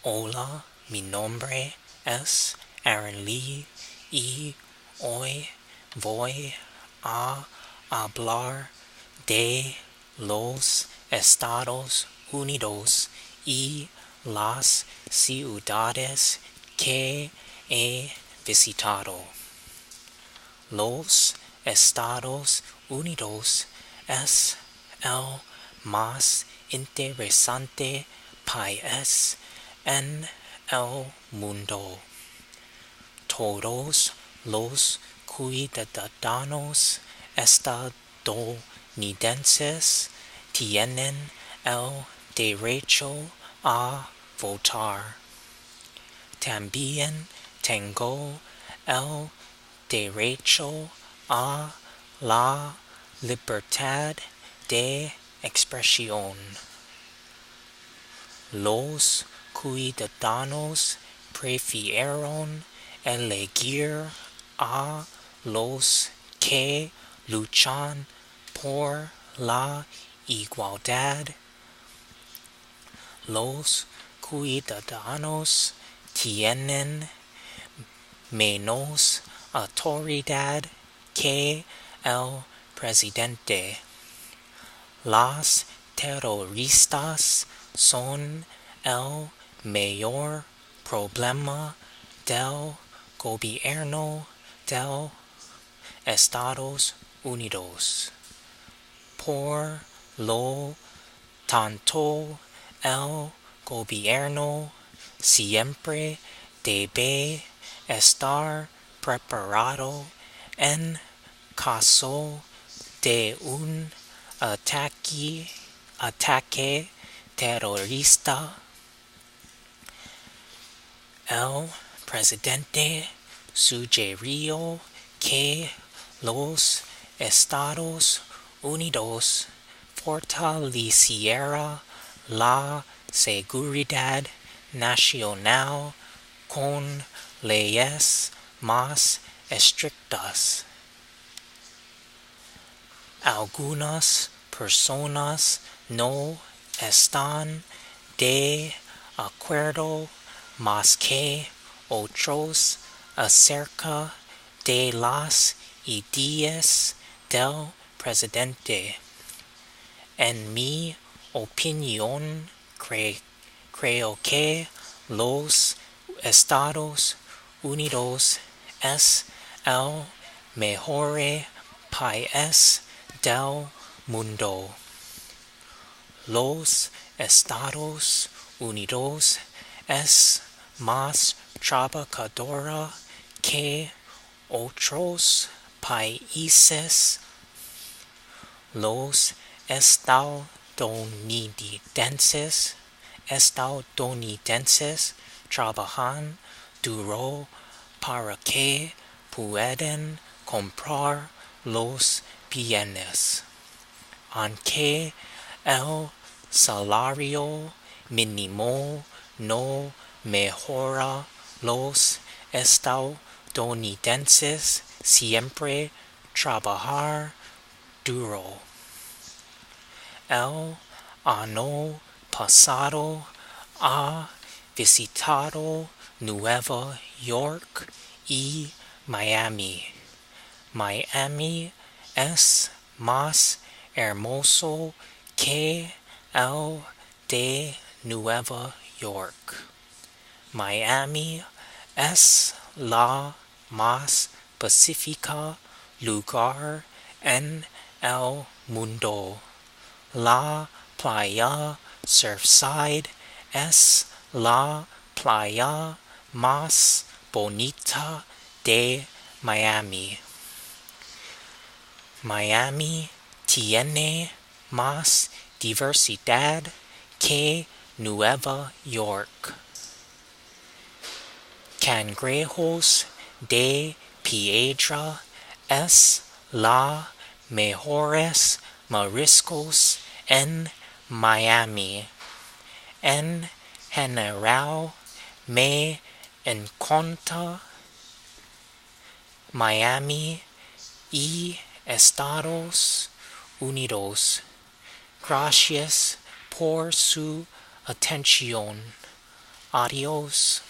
Hola, mi nombre es Aaron Lee y hoy voy a hablar de los Estados Unidos y las ciudades que he visitado. Los Estados Unidos es el más interesante país en el mundo. Todos los ciudadanos estadounidenses tienen el derecho a votar. También tengo el derecho a la libertad de expresión. Los ciudadanos prefirieron elegir a los que luchan por la igualdad. Los ciudadanos tienen menos autoridad que el presidente. Las terroristas son el mayor problema del gobierno de Estados Unidos. Por lo tanto, el gobierno siempre debe estar preparado en caso de un ataque terrorista. El presidente sugirió que los Estados Unidos fortaleciera la seguridad nacional con leyes más estrictas. Algunas personas no están de acuerdo más que otros acerca de las ideas del presidente. En mi opinión, creo que los Estados Unidos es el mejor país del mundo. Los Estados Unidos es más trabajadora que otros países. Los estadounidenses trabajan duro para que puedan comprar los bienes. Aunque el salario mínimo no mejora, los estadounidenses siempre trabajan duro. El año pasado ha visitado Nueva York y Miami. Miami es más hermoso que el de Nueva York. Miami es la más pacífica lugar en el mundo. La playa Surfside es la playa más bonita de Miami. Miami tiene más diversidad que Nueva York. Cangrejos de piedra es la mejores mariscos en Miami. En general, me encanta Miami y Estados Unidos. Gracias por su atención. Adios.